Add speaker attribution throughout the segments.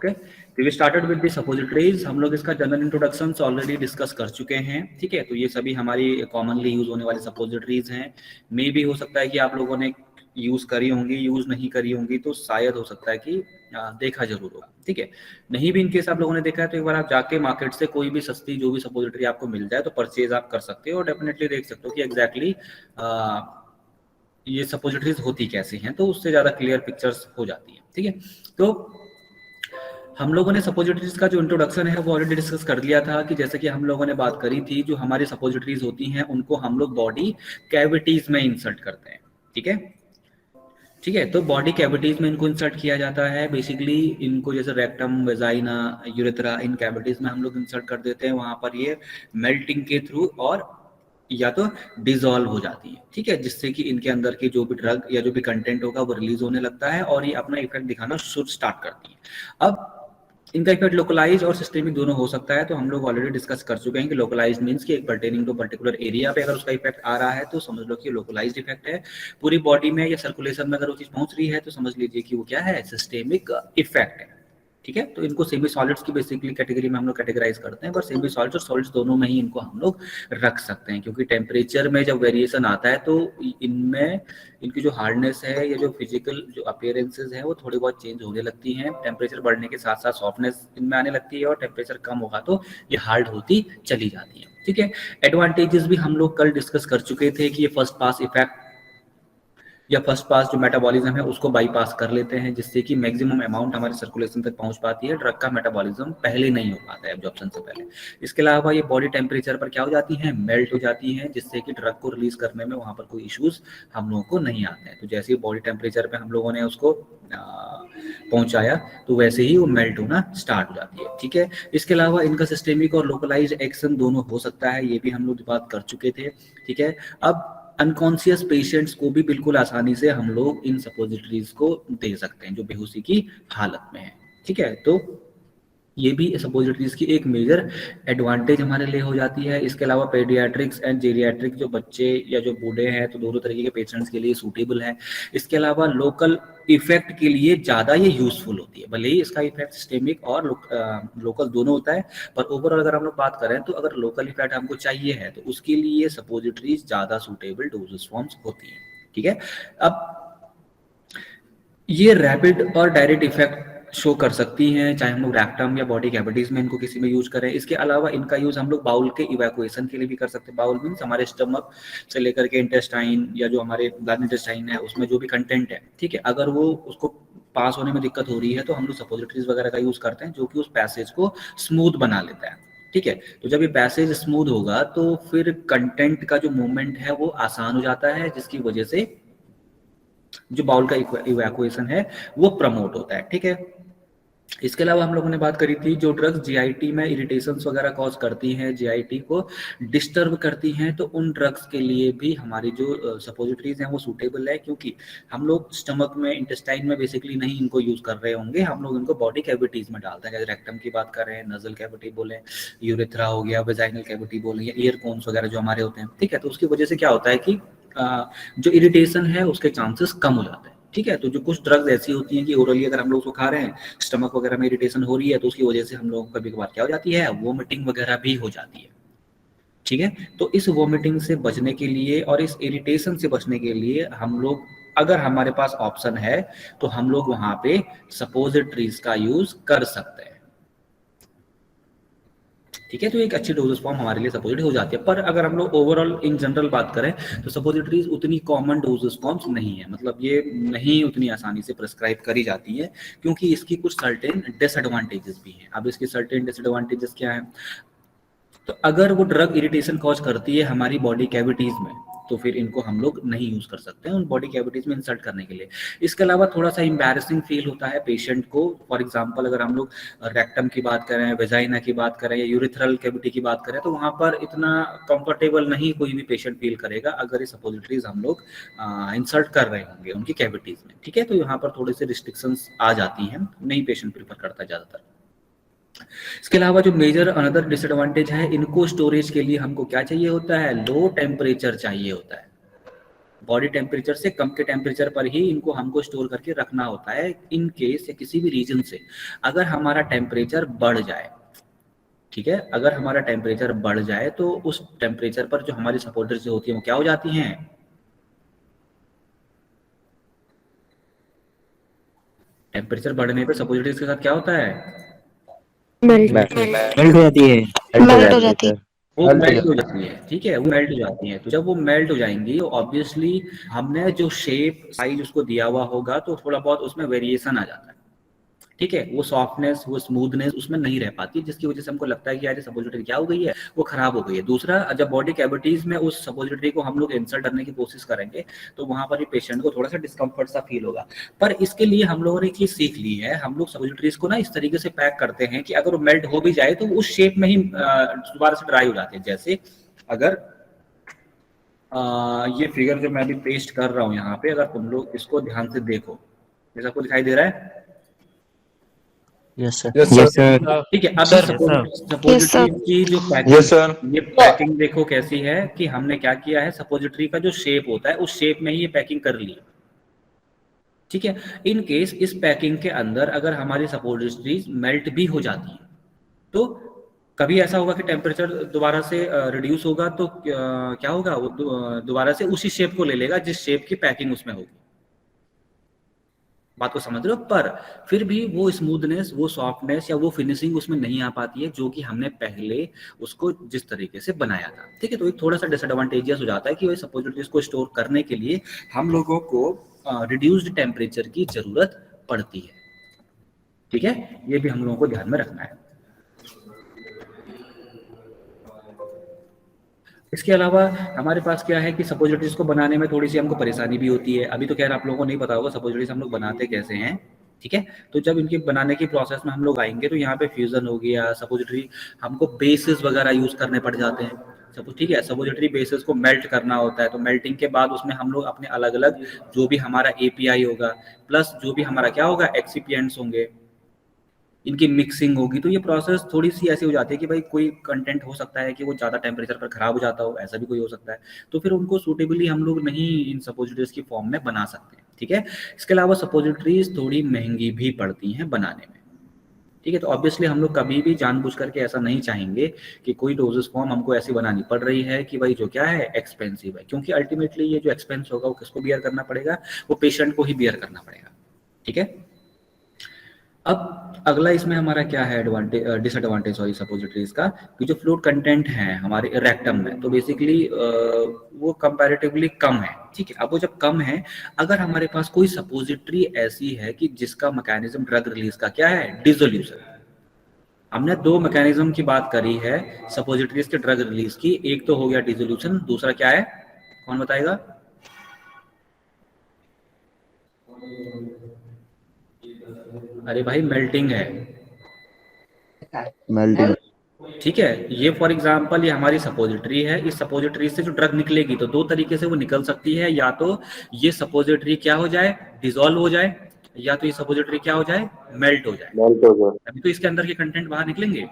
Speaker 1: Okay, तो we started with the suppositories. हम लोग इसका जनरल इंट्रोडक्शन ऑलरेडी डिस्कस कर चुके हैं, ठीक है। तो ये सभी हमारी कॉमनली यूज होने वाले सपोजिटरीज हैं। मे भी हो सकता है कि आप लोगों ने यूज करी होंगी, यूज नहीं करी होंगी तो शायद हो सकता है कि देखा जरूर होगा, ठीक है। नहीं भी इनकेस आप लोगों ने देखा है तो एक बार आप जाके मार्केट से कोई भी सस्ती जो भी सपोजिटरी आपको मिल जाए तो परचेज आप कर सकते हो और डेफिनेटली देख सकते हो कि एग्जैक्टली ये सपोजिटरीज होती कैसी हैं, तो उससे ज़्यादा क्लियर पिक्चर्स हो जाती हैं, ठीक है। तो हम लोगों ने सपोजिटरीज का जो इंट्रोडक्शन है वो ऑलरेडी डिस्कस कर लिया था कि जैसे कि हम लोगों ने बात करी थी, जो हमारी सपोजिटरीज होती हैं उनको हम लोग बॉडी कैविटीज में इंसर्ट करते हैं, ठीक है। ठीक है, तो बॉडी कैविटीज में इनको इंसर्ट किया जाता है। बेसिकली इनको जैसे रेक्टम, वेजाइना, यूरेथ्रा, इन कैविटीज में हम लोग इंसर्ट कर देते हैं। वहां पर ये मेल्टिंग के थ्रू और या तो डिसॉल्व हो जाती है, ठीक है, जिससे कि इनके अंदर की जो भी ड्रग या जो भी कंटेंट होगा वो रिलीज होने लगता है और ये अपना इफेक्ट दिखाना शुरू स्टार्ट करती है। अब इनका इफेक्ट लोकलाइज और सिस्टेमिक दोनों हो सकता है। तो हम लोग ऑलरेडी डिस्कस कर चुके हैं कि लोकलाइज मींस कि एक पर्टेनिंग टू पर्टिकुलर एरिया पे अगर उसका इफेक्ट आ रहा है तो समझ लो कि लोकलाइज्ड इफेक्ट है। पूरी बॉडी में या सर्कुलेशन में अगर वो चीज पहुंच रही है तो समझ लीजिए कि वो क्या है, सिस्टेमिक इफेक्ट है, ठीक है। तो इनको सेमी सॉलिड्स की बेसिकली कैटेगरी में हम लोग कैटेगराइज करते हैं, पर सेमी सॉलिड्स और सॉलिड्स दोनों में ही इनको हम लोग रख सकते हैं, क्योंकि टेम्परेचर में जब वेरिएशन आता है तो इनमें इनकी जो हार्डनेस है या जो फिजिकल जो अपीयरेंसेस है वो थोड़ी बहुत चेंज होने लगती हैं। टेम्परेचर बढ़ने के साथ साथ सॉफ्टनेस इनमें आने लगती है और टेम्परेचर कम होगा तो ये हार्ड होती चली जाती है, ठीक है। एडवांटेजेस भी हम लोग कल डिस्कस कर चुके थे कि ये फर्स्ट पास इफेक्ट या फर्स्ट पास जो मेटाबॉलिज्म है उसको बाईपास कर लेते हैं, जिससे कि मैक्सिमम अमाउंट हमारे सर्कुलेशन तक पहुंच पाती है। ड्रग का मेटाबॉलिज्म पहले नहीं हो पाता है एब्जॉर्प्शन से पहले। इसके अलावा ये बॉडी टेम्परेचर पर क्या हो जाती है, मेल्ट हो जाती है, जिससे कि ड्रग को रिलीज करने में वहां पर कोई इश्यूज हम लोगों को नहीं आते हैं। तो जैसे ही बॉडी टेम्परेचर पे हम लोगों ने उसको पहुंचाया तो वैसे ही वो मेल्ट होना स्टार्ट हो जाती है, ठीक है। इसके अलावा इनका सिस्टेमिक और लोकलाइज एक्शन दोनों हो सकता है, ये भी हम लोग बात कर चुके थे, ठीक है। अब अनकॉन्शियस पेशेंट्स को भी बिल्कुल आसानी से हम लोग इन सपोजिटरीज को दे सकते हैं जो बेहोशी की हालत में है, ठीक है। तो ये भी सपोजिटरीज की एक मेजर एडवांटेज हमारे लिए हो जाती है। इसके अलावा पेडियाट्रिक्स एंड जेरियाट्रिक जो बच्चे या जो बूढ़े हैं तो दोनों तरीके के पेशेंट्स के लिए सूटेबल है। इसके अलावा लोकल इफेक्ट के लिए ज़्यादा ये यूजफुल होती है, भले ही इसका इफेक्ट सिस्टेमिक और लोकल दोनों होता है, पर ओवरऑल अगर हम लोग बात करें तो अगर लोकल इफेक्ट हमको चाहिए है तो उसके लिए सपोजिटरीज ज़्यादा सूटेबल डोजेस फॉर्म्स होती हैं, ठीक है। अब ये रैपिड और डायरेक्ट इफेक्ट शो कर सकती हैं, चाहे हम लोग रैक्टम या बॉडी कैविटीज में इनको किसी में यूज करें। इसके अलावा इनका यूज हम लोग बाउल के इवैक्यूएशन के लिए भी कर सकते हैं। बाउल मीन्स हमारे स्टमक से लेकर के इंटेस्टाइन या जो हमारे लार्ज इंटेस्टाइन है उसमें जो भी कंटेंट है, ठीक है, अगर वो उसको पास होने में दिक्कत हो रही है तो हम लोग सपोजिटरीज वगैरह का यूज करते हैं जो कि उस पैसेज को स्मूथ बना लेता है, ठीक है। तो जब ये पैसेज स्मूथ होगा तो फिर कंटेंट का जो मूवमेंट है वो आसान हो जाता है, जिसकी वजह से जो बाउल का इवैक्यूएशन है वो प्रमोट होता है, ठीक है। इसके अलावा हम लोगों ने बात करी थी जो ड्रग्स जीआईटी में इरिटेशंस वगैरह कॉज करती हैं, जीआईटी को डिस्टर्ब करती हैं, तो उन ड्रग्स के लिए भी हमारी जो सपोजिटरीज हैं वो सूटेबल है, क्योंकि हम लोग स्टमक में इंटेस्टाइन में बेसिकली नहीं इनको यूज कर रहे होंगे, हम लोग इनको बॉडी कैविटीज में डालते हैं। जैसे रेक्टम की बात कर रहे हैं, नजल कैविटी बोले, यूरेथ्रा हो गया, वेजाइनल कैविटी बोले, या ईयर कोन्स वगैरह जो हमारे होते हैं, ठीक है। तो उसकी वजह से क्या होता है कि जो इरिटेशन है उसके चांसेस कम हो जाते हैं, ठीक है। तो जो कुछ ड्रग्स ऐसी होती हैं कि ओरली अगर हम लोग उसको खा रहे हैं, स्टमक वगैरह में इरिटेशन हो रही है तो उसकी वजह से हम लोग कभी कभार क्या हो जाती है, वोमिटिंग वगैरह भी हो जाती है, ठीक है। तो इस वोमिटिंग से बचने के लिए और इस इरिटेशन से बचने के लिए हम लोग, अगर हमारे पास ऑप्शन है तो हम लोग वहां पे सपोजिटरीज का यूज कर सकते हैं, ठीक है। तो एक अच्छी डोजेस फॉर्म हमारे लिए सपोजिटरी हो जाती है। पर अगर हम लोग ओवरऑल इन जनरल बात करें तो सपोजिटरीज उतनी कॉमन डोजेस फॉर्म्स नहीं है, मतलब ये नहीं उतनी आसानी से प्रिस्क्राइब करी जाती है, क्योंकि इसकी कुछ सर्टेन डिसएडवांटेजेस भी हैं। अब इसकी सर्टेन डिसएडवांटेजेस क्या है, तो अगर वो ड्रग इरिटेशन कॉज करती है हमारी बॉडी कैविटीज में तो फिर इनको हम लोग नहीं यूज कर सकते हैं उन बॉडी कैविटीज में इंसर्ट करने के लिए। इसके अलावा थोड़ा सा एम्बैरेसिंग फील होता है पेशेंट को। फॉर एग्जांपल अगर हम लोग रेक्टम की बात करें, वेजाइना की बात करें या यूरिथ्रल कैविटी की बात करें तो वहां पर इतना कंफर्टेबल नहीं कोई भी पेशेंट फील करेगा अगर ये सपोजिटरीज हम लोग इंसर्ट कर रहे होंगे उनकी कैविटीज में, ठीक है। तो यहाँ पर थोड़ी सी रिस्ट्रिक्शंस आ जाती हैं, नहीं पेशेंट प्रीफर करता ज्यादातर। इसके अलावा जो मेजर अनदर डिसएडवांटेज है, इनको स्टोरेज के लिए हमको क्या चाहिए होता है, लो टेम्परेचर चाहिए होता है। बॉडी टेम्परेचर से कम के टेम्परेचर पर ही इनको हमको स्टोर करके रखना होता है। इन केस या किसी भी रीजन से अगर हमारा टेम्परेचर बढ़ जाए, ठीक है, अगर हमारा टेम्परेचर बढ़ जाए तो उस टेम्परेचर पर जो हमारी सपोर्टर्स होती है वो क्या हो जाती हैं, टेम्परेचर बढ़ने पे सपोजिटरीज के साथ क्या होता है,
Speaker 2: मेल्ट हो जाती है,
Speaker 1: वो मेल्ट हो जाती है। ठीक है, वो मेल्ट हो जाती है। तो जब वो मेल्ट हो जाएंगी तो ऑब्वियसली हमने जो शेप साइज उसको दिया हुआ होगा तो थोड़ा बहुत उसमें वेरिएशन आ जाता है। ठीक है, वो सॉफ्टनेस वो स्मूथनेस उसमें नहीं रह पाती, जिसकी वजह से हमको लगता है कि यार सपोजिटरी क्या हो गई है, वो खराब हो गई है। दूसरा, जब बॉडी कैविटीज में उस सपोजिटरी को हम लोग इंसर्ट करने की कोशिश करेंगे तो वहां पर भी पेशेंट को थोड़ा सा डिस्कम्फर्ट सा फील होगा। पर इसके लिए हम लोगों ने एक चीज सीख ली है, हम लोग सपोजिटरीज को ना इस तरीके से पैक करते हैं कि अगर वो मेल्ट हो भी जाए तो उस शेप में ही दोबारा से ड्राई हो जाते हैं। जैसे अगर ये फिगर जो मैं अभी पेस्ट कर रहा हूँ यहाँ पे, अगर तुम लोग इसको ध्यान से देखो, जैसा आपको दिखाई दे रहा है,
Speaker 2: यस सर,
Speaker 1: ठीक है। अब सपोजिटरी की जो पैकिंग, ये पैकिंग देखो कैसी है कि हमने क्या किया है, सपोजिटरी का जो शेप होता है उस शेप में ही ये पैकिंग कर ली। ठीक है, इन केस इस पैकिंग के अंदर अगर हमारी सपोजिटरीज मेल्ट भी हो जाती है तो कभी ऐसा होगा कि टेम्परेचर दोबारा से रिड्यूस होगा तो क्या होगा, वो दोबारा से उसी शेप को ले लेगा जिस शेप की पैकिंग उसमें होगी। बात को समझ रहे हो? पर फिर भी वो स्मूथनेस, वो सॉफ्टनेस या वो फिनिशिंग उसमें नहीं आ पाती है जो कि हमने पहले उसको जिस तरीके से बनाया था। ठीक है, तो एक थोड़ा सा डिसएडवांटेजियस हो जाता है कि वही सपोजिटरीज को स्टोर करने के लिए हम लोगों को रिड्यूस्ड टेम्परेचर की जरूरत पड़ती है। ठीक है, ये भी हम लोगों को ध्यान में रखना है। इसके अलावा हमारे पास क्या है कि सपोजिटरीज को बनाने में थोड़ी सी हमको परेशानी भी होती है। अभी तो खैर आप लोगों को नहीं पता होगा सपोजिटरीज हम लोग बनाते कैसे हैं। ठीक है, तो जब इनके बनाने की प्रोसेस में हम लोग आएंगे तो यहाँ पे फ्यूजन हो गया, सपोजिटरी हमको बेसिस वगैरह यूज करने पड़ जाते हैं। सपोज, ठीक है, सपोजिटरी बेसिस को मेल्ट करना होता है, तो मेल्टिंग के बाद उसमें हम लोग अपने अलग अलग जो भी हमारा एपीआई होगा प्लस जो भी हमारा क्या होगा एक्सिपिएंट्स होंगे, इनकी मिक्सिंग होगी। तो ये प्रोसेस थोड़ी सी ऐसी हो जाती है कि भाई कोई कंटेंट हो सकता है कि वो ज़्यादा टेम्परेचर पर खराब हो जाता हो, ऐसा भी कोई हो सकता है। तो फिर उनको सूटेबली हम लोग नहीं इन सपोजिटरीज की फॉर्म में बना सकते। ठीक है, इसके अलावा सपोजिटरीज थोड़ी महंगी भी पड़ती हैं बनाने में। ठीक है, तो ऑब्वियसली हम लोग कभी भी जानबूझ करके ऐसा नहीं चाहेंगे कि कोई डोजेस फॉर्म हमको ऐसी बनानी पड़ रही है कि भाई जो क्या है एक्सपेंसिव है, क्योंकि अल्टीमेटली ये जो एक्सपेंस होगा वो किसको बियर करना पड़ेगा, वो पेशेंट को ही बियर करना पड़ेगा। ठीक है, अब अगला इसमें हमारा क्या है डिसएडवांटेज सॉरी सपोजिटरीज का, कि जो फ्लूइड कंटेंट है हमारे रेक्टम में तो बेसिकली वो कंपैरेटिवली कम है। ठीक है, अब वो जब कम है, अगर हमारे पास कोई सपोजिटरी ऐसी है कि जिसका मैकेनिज्म ड्रग रिलीज का क्या है, डिसोल्यूशन। हमने दो मैकेनिज्म की बात करी है सपोजिटरीज के ड्रग रिलीज की, एक तो हो गया डिसोल्यूशन, दूसरा क्या है, कौन बताएगा? अरे भाई मेल्टिंग है,
Speaker 2: मेल्टिंग।
Speaker 1: ठीक है, ये फॉर एग्जांपल ये हमारी सपोजिटरी है, इस सपोजिटरी से जो ड्रग निकलेगी तो दो तरीके से वो निकल सकती है, या तो ये सपोजिटरी क्या हो जाए, डिसॉल्व हो जाए, या तो ये सपोजिटरी क्या हो जाए, मेल्ट हो जाए। अभी तो इसके अंदर के कंटेंट बाहर निकलेंगे।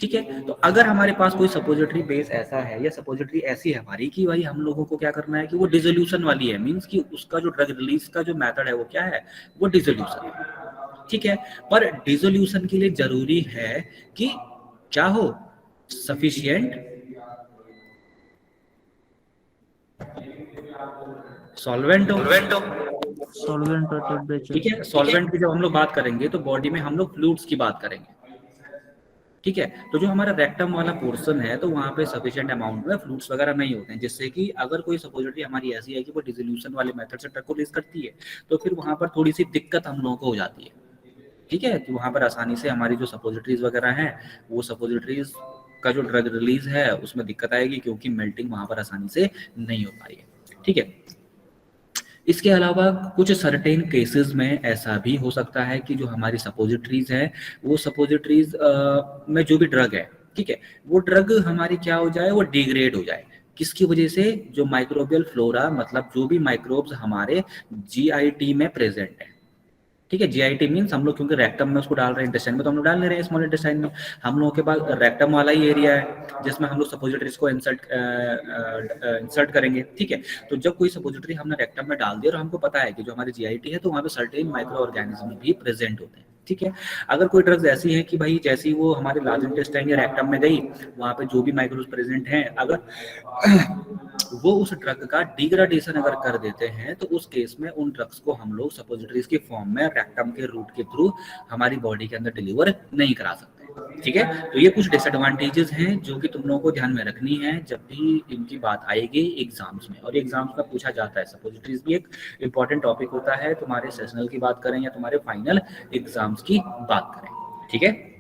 Speaker 1: ठीक है, तो अगर हमारे पास कोई सपोजिटरी बेस ऐसा है या सपोजिटरी ऐसी है हमारी कि भाई हम लोगों को क्या करना है कि वो डिसोल्यूशन वाली है, मींस कि उसका जो ड्रग रिलीज का जो मेथड है वो क्या है, वो डिसोल्यूशन है। ठीक है, पर डिसोल्यूशन के लिए जरूरी है कि क्या हो, सफिशिएंट सॉल्वेंट हो। ठीक है, सॉल्वेंट की जब हम लोग बात करेंगे तो बॉडी में हम लोग फ्लूइड्स की बात करेंगे। ठीक है, तो जो हमारा रेक्टम वाला पोर्शन है तो वहाँ पे सफिशिएंट अमाउंट में फ्लूइड्स वगैरह नहीं होते हैं, जिससे कि अगर कोई सपोजिटरी हमारी ऐसी है कि वो डिसोल्यूशन वाले मेथड से ड्रग को रिलीज करती है तो फिर वहाँ पर थोड़ी सी दिक्कत हम लोगों को हो जाती है। ठीक है, कि वहाँ पर आसानी से हमारी जो सपोजिटरीज वगैरह हैं वो सपोजिटरीज का जो ड्रग रिलीज है उसमें दिक्कत आएगी, क्योंकि मेल्टिंग वहाँ पर आसानी से नहीं हो पाई है। ठीक है, इसके अलावा कुछ सर्टेन केसेस में ऐसा भी हो सकता है कि जो हमारी सपोजिटरीज है वो सपोजिटरीज में जो भी ड्रग है, ठीक है, वो ड्रग हमारी क्या हो जाए, वो डिग्रेड हो जाए। किसकी वजह से, जो माइक्रोबियल फ्लोरा मतलब जो भी माइक्रोब्स हमारे जीआईटी में प्रेजेंट है। ठीक है। जीआईटी मींस हम लोग क्योंकि रेक्टम में उसको डाल रहे हैं, इंटेस्टाइन में तो हम लोग डाल नहीं रहे हैं स्मॉल इंटेस्टाइन में, हम लोगों के पास रेक्टम वाला ही एरिया है जिसमें हम लोग सपोजिटरीज को इंसर्ट करेंगे, ठीक है। तो जब कोई सपोजिटरी हमने रेक्टम में डाल दिया और हमको पता है कि जो हमारी जीआईटी है तो वहाँ पे सर्टेन माइक्रो ऑर्गेनिज्म भी प्रेजेंट होते हैं, ठीक है। अगर कोई ड्रग्स ऐसी है कि भाई जैसे ही वो हमारे लार्ज इंटेस्टाइन या रेक्टम में गई, वहाँ पे जो भी माइक्रोज प्रेजेंट हैं, अगर वो उस ड्रग का डिग्रेडेशन अगर कर देते हैं तो उस केस में उन ड्रग्स को हम लोग सपोजिटरीज के फॉर्म में रेक्टम के रूट के थ्रू हमारी बॉडी के अंदर डिलीवर नहीं करा सकते, ठीक है। तो ये कुछ डिसएडवांटेजेस हैं जो कि तुम लोगों को ध्यान में रखनी है जब भी इनकी बात आएगी एग्जाम्स में, और एग्जाम्स में पूछा जाता है। सपोजिटरीज भी एक इंपॉर्टेंट टॉपिक होता है, तुम्हारे सेशनल की बात करें या तुम्हारे फाइनल एग्जाम्स की बात करें, ठीक है।